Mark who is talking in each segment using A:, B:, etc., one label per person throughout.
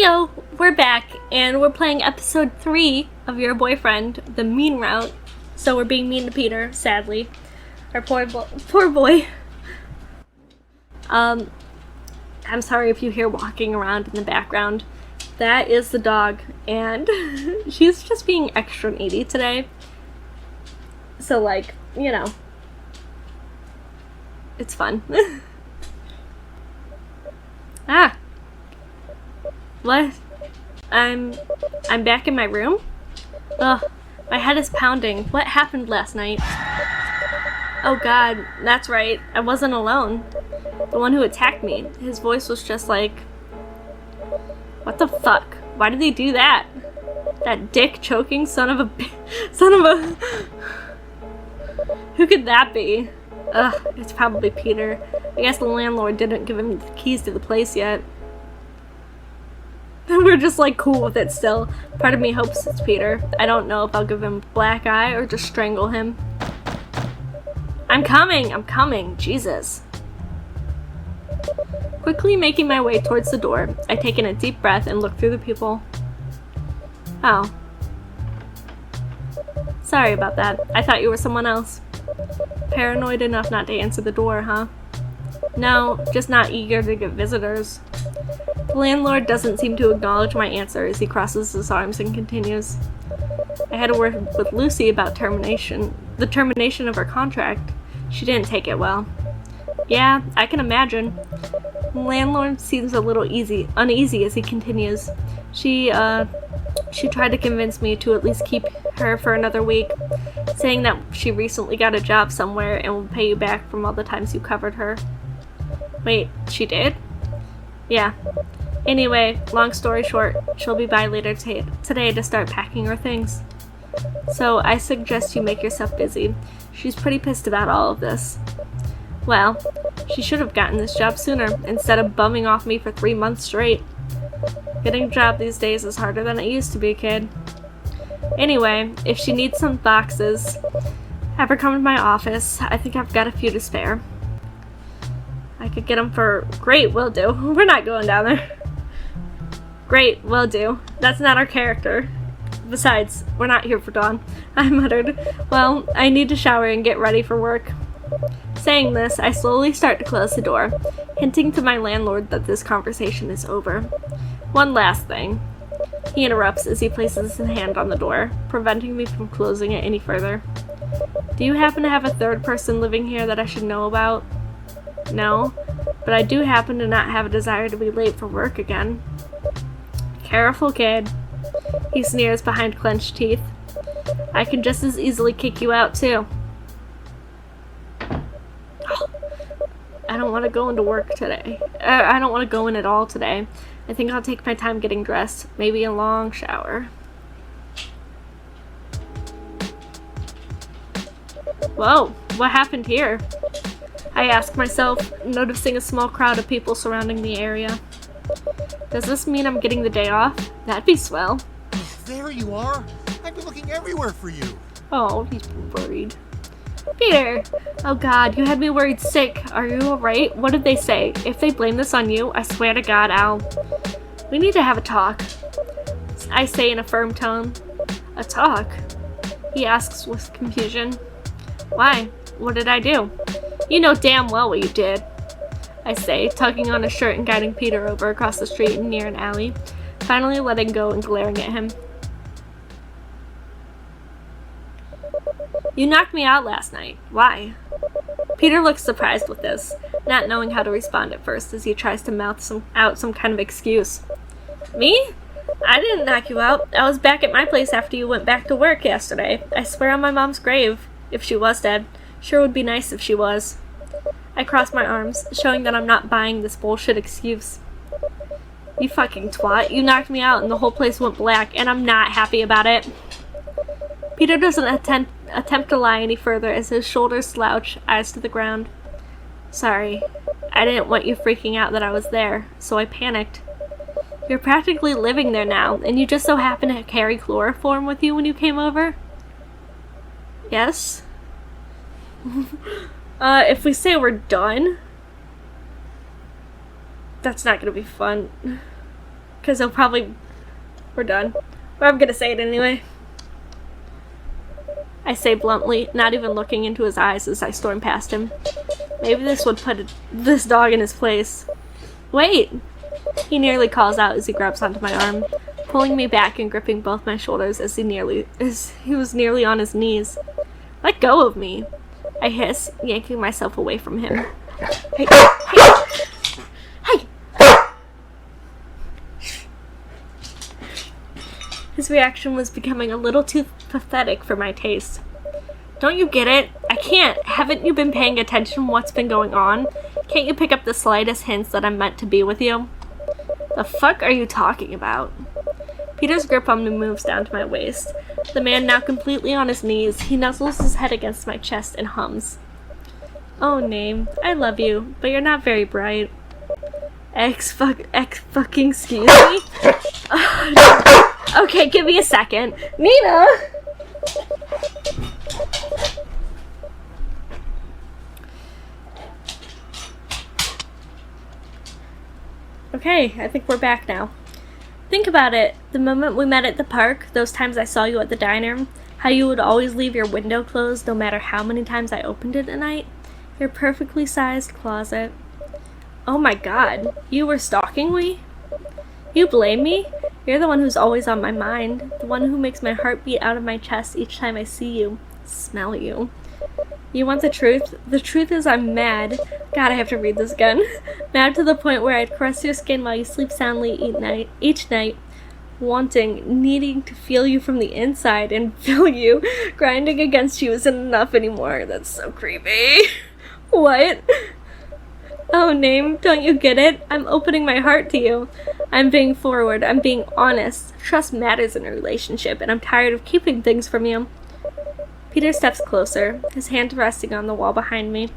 A: Heyo! We're back, and we're playing episode 3 of Your Boyfriend, the mean route. So we're being mean to Peter, sadly. Our poor boy. I'm sorry if you hear walking around in the background. That is the dog, and she's just being extra needy today. So, like, you know, it's fun. Ah! What? I'm back in my room? Ugh, my head is pounding. What happened last night? Oh god, that's right. I wasn't alone. The one who attacked me. His voice was just like... What the fuck? Why did they do that? That dick choking son of a... Who could that be? Ugh, it's probably Peter. I guess the landlord didn't give him the keys to the place yet. We're just like cool with it still. Part of me hopes it's Peter. I don't know if I'll give him a black eye or just strangle him. I'm coming, Jesus. Quickly making my way towards the door, I take in a deep breath and look through the people. Oh. Sorry about that. I thought you were someone else. Paranoid enough not to answer the door, huh? No, just not eager to get visitors. The landlord doesn't seem to acknowledge my answer as he crosses his arms and continues. I had a word with Lucy about the termination of her contract. She didn't take it well. Yeah, I can imagine. The landlord seems a little uneasy as he continues. She tried to convince me to at least keep her for another week, saying that she recently got a job somewhere and will pay you back from all the times you covered her. Wait, she did? Yeah. Anyway, long story short, she'll be by later today to start packing her things. So I suggest you make yourself busy. She's pretty pissed about all of this. Well, she should have gotten this job sooner, instead of bumming off me for 3 months straight. Getting a job these days is harder than it used to be, kid. Anyway, if she needs some boxes, have her come to my office. I think I've got a few to spare. I could get them for... Great, will do. We're not going down there. Great, will do. That's not our character. Besides, we're not here for Dawn. I muttered. Well, I need to shower and get ready for work. Saying this, I slowly start to close the door, hinting to my landlord that this conversation is over. One last thing. He interrupts as he places his hand on the door, preventing me from closing it any further. Do you happen to have a third person living here that I should know about? No, but I do happen to not have a desire to be late for work again. Careful, kid. He sneers behind clenched teeth. I could just as easily kick you out, too. I don't want to go into work today. I don't want to go in at all today. I think I'll take my time getting dressed. Maybe a long shower. Whoa, what happened here? I ask myself, noticing a small crowd of people surrounding the area. Does this mean I'm getting the day off? That'd be swell.
B: There you are! I've been looking everywhere for you!
A: Oh, he's worried. Peter! Oh god, you had me worried sick. Are you alright? What did they say? If they blame this on you, I swear to god, we need to have a talk. I say in a firm tone. A talk? He asks with confusion. Why? What did I do? You know damn well what you did. I say, tugging on his shirt and guiding Peter over across the street and near an alley, finally letting go and glaring at him. You knocked me out last night. Why? Peter looks surprised with this, not knowing how to respond at first as he tries to mouth out some kind of excuse. Me? I didn't knock you out. I was back at my place after you went back to work yesterday. I swear on my mom's grave, if she was dead. Sure would be nice if she was. I cross my arms, showing that I'm not buying this bullshit excuse. You fucking twat. You knocked me out and the whole place went black, and I'm not happy about it. Peter doesn't attempt to lie any further as his shoulders slouch, eyes to the ground. Sorry. I didn't want you freaking out that I was there, so I panicked. You're practically living there now, and you just so happen to carry chloroform with you when you came over? Yes? If we say we're done, that's not gonna be fun. Because he'll probably... We're done. But I'm gonna say it anyway. I say bluntly, not even looking into his eyes as I storm past him. Maybe this would put this dog in his place. Wait! He nearly calls out as he grabs onto my arm, pulling me back and gripping both my shoulders as he was nearly on his knees. Let go of me! I hiss, yanking myself away from him. Hey! Hey! His reaction was becoming a little too pathetic for my taste. Don't you get it? I can't. Haven't you been paying attention to what's been going on? Can't you pick up the slightest hints that I'm meant to be with you? The fuck are you talking about? Peter's grip on me moves down to my waist. The man now completely on his knees, he nuzzles his head against my chest and hums. Oh, Name, I love you, but you're not very bright. Fucking excuse me? Okay, give me a second. Nina! Okay, I think we're back now. Think about it. The moment we met at the park, those times I saw you at the diner, how you would always leave your window closed no matter how many times I opened it at night, your perfectly sized closet. Oh my god, you were stalking me? You blame me? You're the one who's always on my mind, the one who makes my heart beat out of my chest each time I see you, smell you. You want the truth? The truth is I'm mad. God, I have to read this again. Mad to the point where I'd caress your skin while you sleep soundly each night, wanting, needing to feel you from the inside and feel you. Grinding against you isn't enough anymore. That's so creepy. What? Oh, Name, don't you get it? I'm opening my heart to you. I'm being forward. I'm being honest. Trust matters in a relationship, and I'm tired of keeping things from you. Peter steps closer, his hand resting on the wall behind me.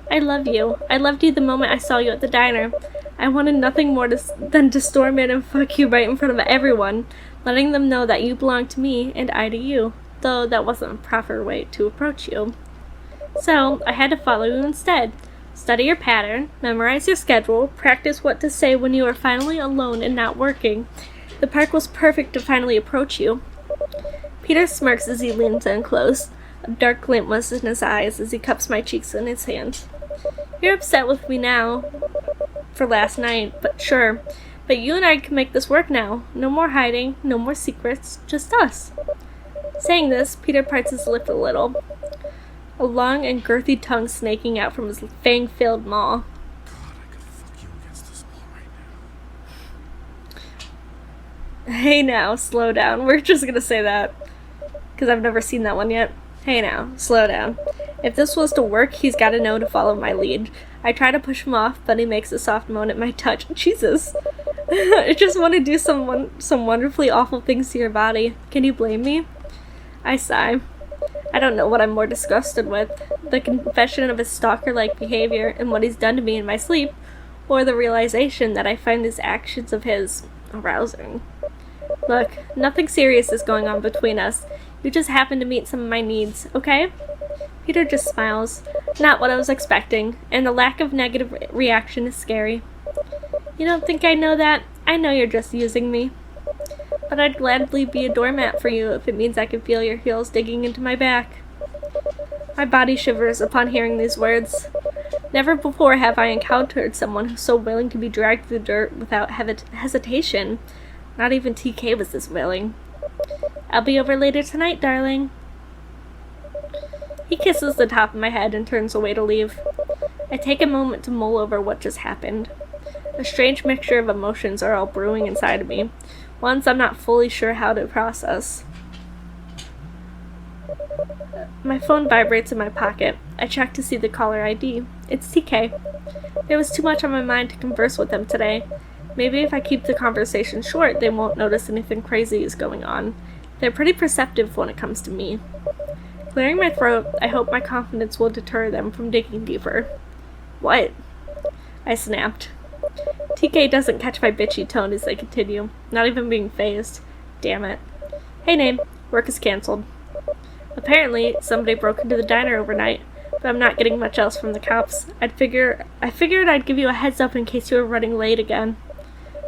A: I love you. I loved you the moment I saw you at the diner. I wanted nothing more than to storm in and fuck you right in front of everyone, letting them know that you belong to me and I to you, though that wasn't a proper way to approach you. So, I had to follow you instead. Study your pattern, memorize your schedule, practice what to say when you are finally alone and not working. The park was perfect to finally approach you. Peter smirks as he leans in close, a dark glint was in his eyes as he cups my cheeks in his hand. You're upset with me now for last night, but sure. But you and I can make this work now. No more hiding, no more secrets, just us. Saying this, Peter parts his lip a little, a long and girthy tongue snaking out from his fang-filled maw.
B: God, I could fuck you against this wall right now.
A: Hey now, slow down. We're just gonna say that, because I've never seen that one yet. Hey now, slow down. If this was to work, he's gotta know to follow my lead. I try to push him off, but he makes a soft moan at my touch. Jesus. I just want to do some wonderfully awful things to your body. Can you blame me? I sigh. I don't know what I'm more disgusted with, the confession of his stalker-like behavior and what he's done to me in my sleep, or the realization that I find these actions of his arousing. Look, nothing serious is going on between us. You just happen to meet some of my needs, okay? Peter just smiles. Not what I was expecting, and the lack of negative reaction is scary. You don't think I know that? I know you're just using me. But I'd gladly be a doormat for you if it means I can feel your heels digging into my back. My body shivers upon hearing these words. Never before have I encountered someone who's so willing to be dragged through the dirt without hesitation. Not even TK was this willing. I'll be over later tonight, darling. He kisses the top of my head and turns away to leave. I take a moment to mull over what just happened. A strange mixture of emotions are all brewing inside of me, ones I'm not fully sure how to process. My phone vibrates in my pocket. I check to see the caller ID. It's TK. There was too much on my mind to converse with them today. Maybe if I keep the conversation short, they won't notice anything crazy is going on. They're pretty perceptive when it comes to me. Clearing my throat, I hope my confidence will deter them from digging deeper. What? I snapped. TK doesn't catch my bitchy tone as they continue, not even being fazed. Damn it. Hey, Name. Work is cancelled. Apparently, somebody broke into the diner overnight, but I'm not getting much else from the cops. I figured I'd give you a heads up in case you were running late again.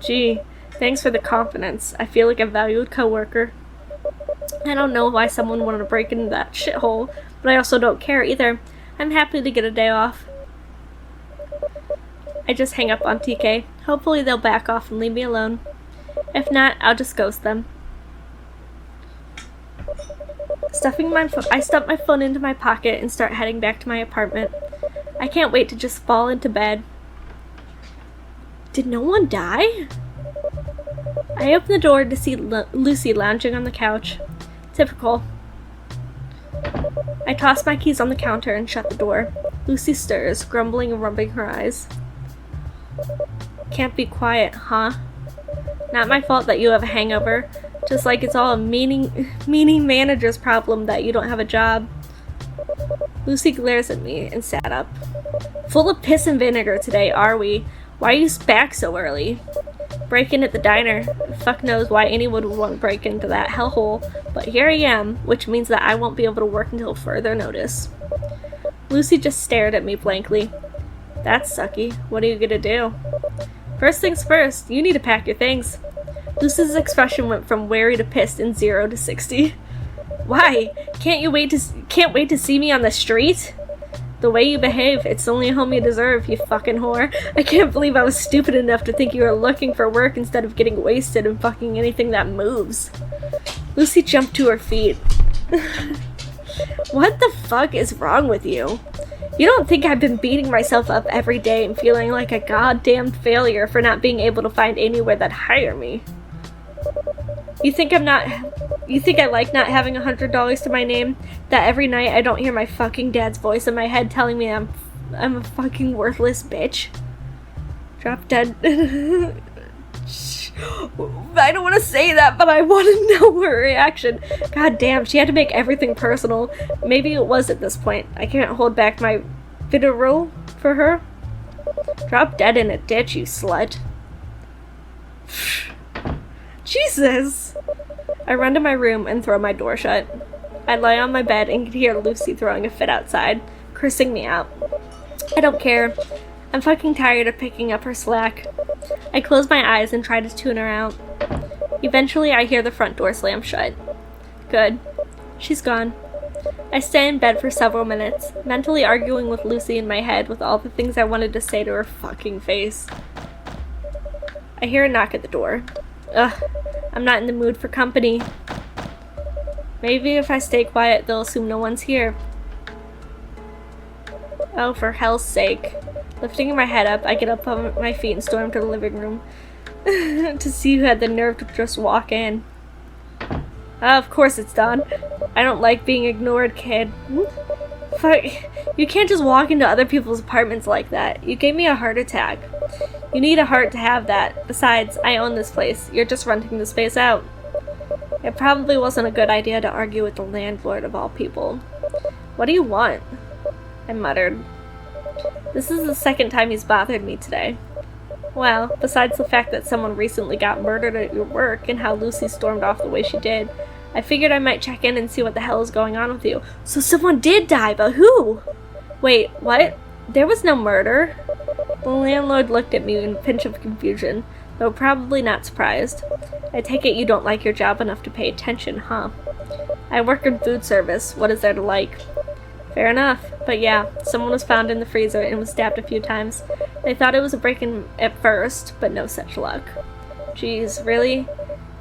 A: Gee, Thanks for the confidence. I feel like a valued coworker. I don't know why someone wanted to break into that shithole, but I also don't care either. I'm happy to get a day off. I just hang up on TK. Hopefully they'll back off and leave me alone. If not, I'll just ghost them. I stuff my phone into my pocket and start heading back to my apartment. I can't wait to just fall into bed. Did no one die? I open the door to see Lucy lounging on the couch. Typical. I toss my keys on the counter and shut the door. Lucy stirs, grumbling and rubbing her eyes. Can't be quiet, huh? Not my fault that you have a hangover. Just like it's all a meaning manager's problem that you don't have a job. Lucy glares at me and sat up. Full of piss and vinegar today, are we? Why are you back so early? Break in at the diner. Fuck knows why anyone would want to break into that hellhole, but here I am, which means that I won't be able to work until further notice. Lucy just stared at me blankly. That's sucky. What are you gonna do? First things first, you need to pack your things. Lucy's expression went from wary to pissed in 0 to 60. Why? Can't wait to see me on the street? The way you behave, it's the only home you deserve, you fucking whore. I can't believe I was stupid enough to think you were looking for work instead of getting wasted and fucking anything that moves. Lucy jumped to her feet. What the fuck is wrong with you? You don't think I've been beating myself up every day and feeling like a goddamn failure for not being able to find anywhere that'd hire me? You think I like not having $100 to my name? That every night I don't hear my fucking dad's voice in my head telling me I'm a fucking worthless bitch? Drop dead. I don't want to say that, but I want to know her reaction. God damn, she had to make everything personal. Maybe it was at this point. I can't hold back my vitriol for her. Drop dead in a ditch, you slut. Jesus! I run to my room and throw my door shut. I lie on my bed and can hear Lucy throwing a fit outside, cursing me out. I don't care. I'm fucking tired of picking up her slack. I close my eyes and try to tune her out. Eventually, I hear the front door slam shut. Good. She's gone. I stay in bed for several minutes, mentally arguing with Lucy in my head with all the things I wanted to say to her fucking face. I hear a knock at the door. Ugh, I'm not in the mood for company. Maybe if I stay quiet, they'll assume no one's here. Oh, for hell's sake. Lifting my head up, I get up on my feet and storm to the living room to see who had the nerve to just walk in. Of course it's Dawn. I don't like being ignored, kid. Fuck. You can't just walk into other people's apartments like that. You gave me a heart attack. You need a heart to have that. Besides, I own this place. You're just renting the space out. It probably wasn't a good idea to argue with the landlord of all people. What do you want? I muttered. This is the second time he's bothered me today. Well, besides the fact that someone recently got murdered at your work and how Lucy stormed off the way she did, I figured I might check in and see what the hell is going on with you. So someone did die, but who? Wait, what? There was no murder. The landlord looked at me in a pinch of confusion, though probably not surprised. I take it you don't like your job enough to pay attention, huh? I work in food service. What is there to like? Fair enough. But yeah, someone was found in the freezer and was stabbed a few times. They thought it was a break-in at first, but no such luck. Jeez, really?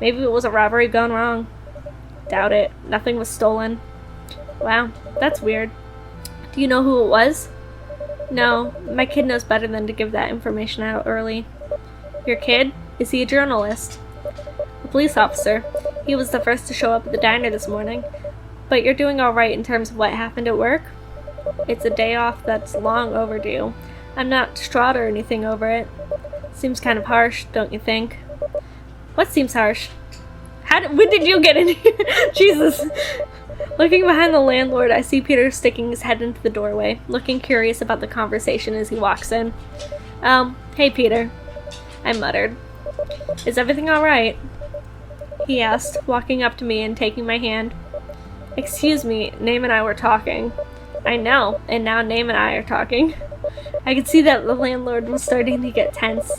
A: Maybe it was a robbery gone wrong. Doubt it. Nothing was stolen. Wow, that's weird. Do you know who it was? No, my kid knows better than to give that information out early. Your kid? Is he a journalist? A police officer. He was the first to show up at the diner this morning. But you're doing alright in terms of what happened at work? It's a day off that's long overdue. I'm not distraught or anything over it. Seems kind of harsh, don't you think? What seems harsh? When did you get in here? Jesus! Looking behind the landlord, I see Peter sticking his head into the doorway, looking curious about the conversation as he walks in. Hey Peter. I muttered. Is everything alright? He asked, walking up to me and taking my hand. Excuse me, Name and I were talking. I know, and now Name and I are talking. I could see that the landlord was starting to get tense.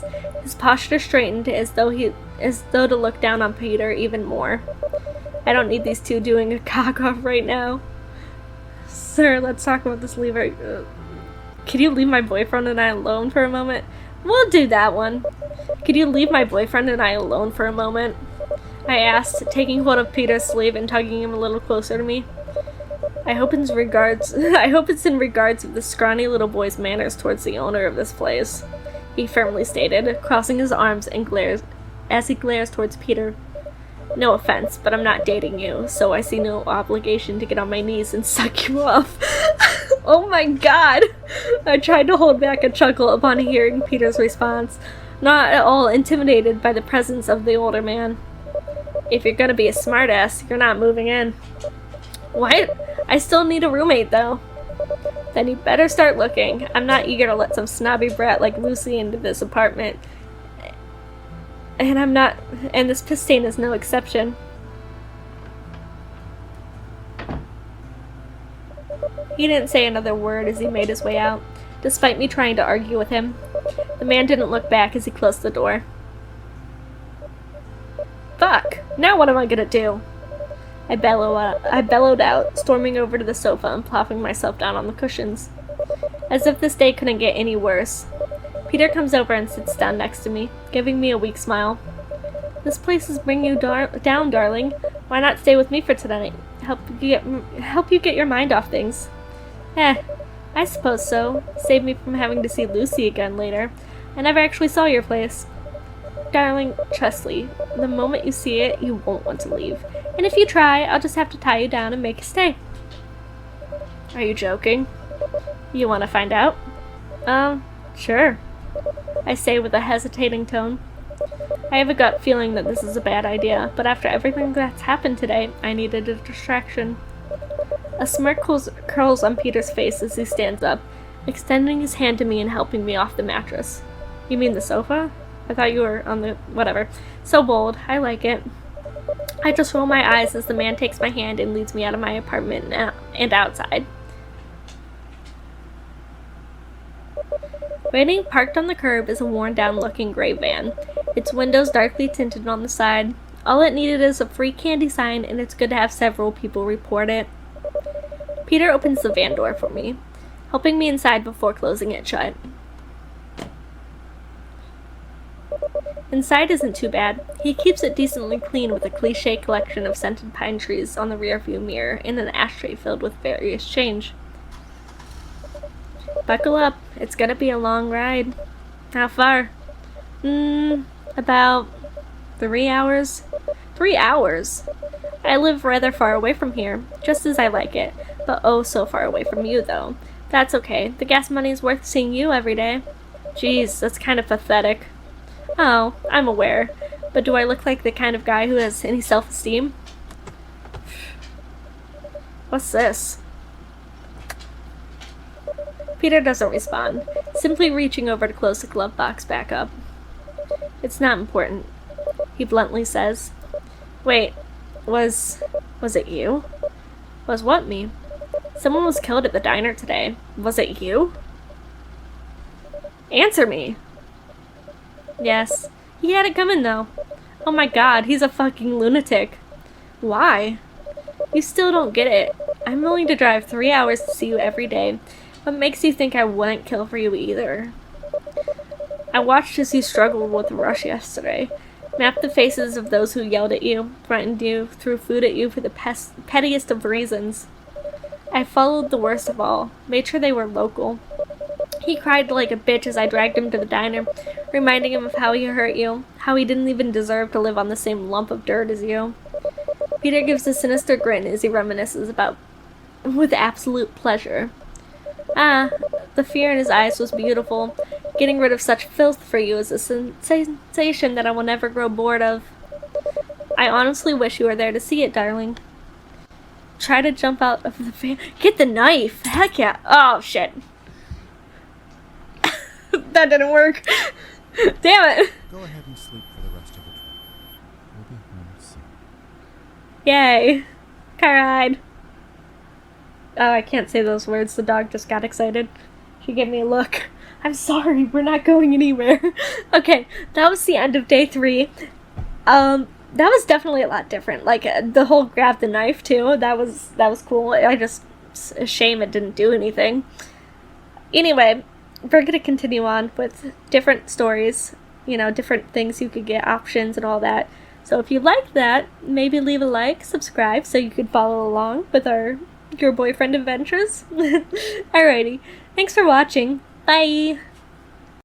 A: His posture straightened as though to look down on Peter even more. I don't need these two doing a cock off right now. Sir, let's talk about this lever. Could you leave my boyfriend and I alone for a moment? We'll do that one. Could you leave my boyfriend and I alone for a moment? I asked, taking hold of Peter's sleeve and tugging him a little closer to me. I hope it's in regards of the scrawny little boy's manners towards the owner of this place, he firmly stated, crossing his arms and glares towards Peter. No offense, but I'm not dating you, so I see no obligation to get on my knees and suck you off. Oh my god! I tried to hold back a chuckle upon hearing Peter's response, not at all intimidated by the presence of the older man. If you're gonna be a smartass, you're not moving in. What? I still need a roommate, though. Then you better start looking. I'm not eager to let some snobby brat like Lucy into this apartment. And this piss stain is no exception. He didn't say another word as he made his way out, despite me trying to argue with him. The man didn't look back as he closed the door. Fuck! Now what am I gonna do? I bellowed out, storming over to the sofa and plopping myself down on the cushions. As if this day couldn't get any worse. Peter comes over and sits down next to me, giving me a weak smile. This place is bringing you down, darling. Why not stay with me for tonight? Help you get your mind off things. I suppose so. Save me from having to see Lucy again later. I never actually saw your place. Darling, trust me, the moment you see it, you won't want to leave. And if you try, I'll just have to tie you down and make you stay. Are you joking? You want to find out? Sure. I say with a hesitating tone. I have a gut feeling that this is a bad idea, but after everything that's happened today, I needed a distraction. A smirk curls on Peter's face as he stands up, extending his hand to me and helping me off the mattress. You mean the sofa? I thought you were on the... whatever. So bold. I like it. I just roll my eyes as the man takes my hand and leads me out of my apartment and outside. Waiting parked on the curb is a worn-down-looking gray van, its windows darkly tinted on the side. All it needed is a free candy sign, and it's good to have several people report it. Peter opens the van door for me, helping me inside before closing it shut. Inside isn't too bad. He keeps it decently clean with a cliché collection of scented pine trees on the rearview mirror and an ashtray filled with various change. Buckle up. It's gonna be a long ride. How far? About 3 hours. 3 hours? I live rather far away from here, just as I like it, but oh so far away from you, though. That's okay. The gas money's worth seeing you every day. Jeez, that's kind of pathetic. Oh, I'm aware, but do I look like the kind of guy who has any self-esteem? What's this? Peter doesn't respond, simply reaching over to close the glove box back up. It's not important, he bluntly says. Wait, was it you? Was what me? Someone was killed at the diner today. Was it you? Answer me! Yes. He had it coming, though. Oh my god, he's a fucking lunatic. Why? You still don't get it. I'm willing to drive 3 hours to see you every day. What makes you think I wouldn't kill for you either? I watched as you struggled with the rush yesterday. Mapped the faces of those who yelled at you, threatened you, threw food at you for the pettiest of reasons. I followed the worst of all. Made sure they were local. He cried like a bitch as I dragged him to the diner, reminding him of how he hurt you, how he didn't even deserve to live on the same lump of dirt as you. Peter gives a sinister grin as he reminisces about with absolute pleasure. The fear in his eyes was beautiful. Getting rid of such filth for you is a sensation that I will never grow bored of. I honestly wish you were there to see it, darling. Try to jump out of the van. Get the knife! Heck yeah! Oh, shit. That didn't work. Damn it.
B: Go ahead and sleep for the rest of the trip. We'll be home soon.
A: Yay. Car ride. Oh, I can't say those words. The dog just got excited. She gave me a look. I'm sorry, we're not going anywhere. Okay, that was the end of day 3. That was definitely a lot different. Like, the whole grab the knife, too. That was cool. It's a shame it didn't do anything. Anyway, we're gonna continue on with different stories, different things you could get, options and all that. So if you like that, maybe leave a like, subscribe, so you could follow along with your boyfriend adventures. Alrighty, thanks for watching. Bye!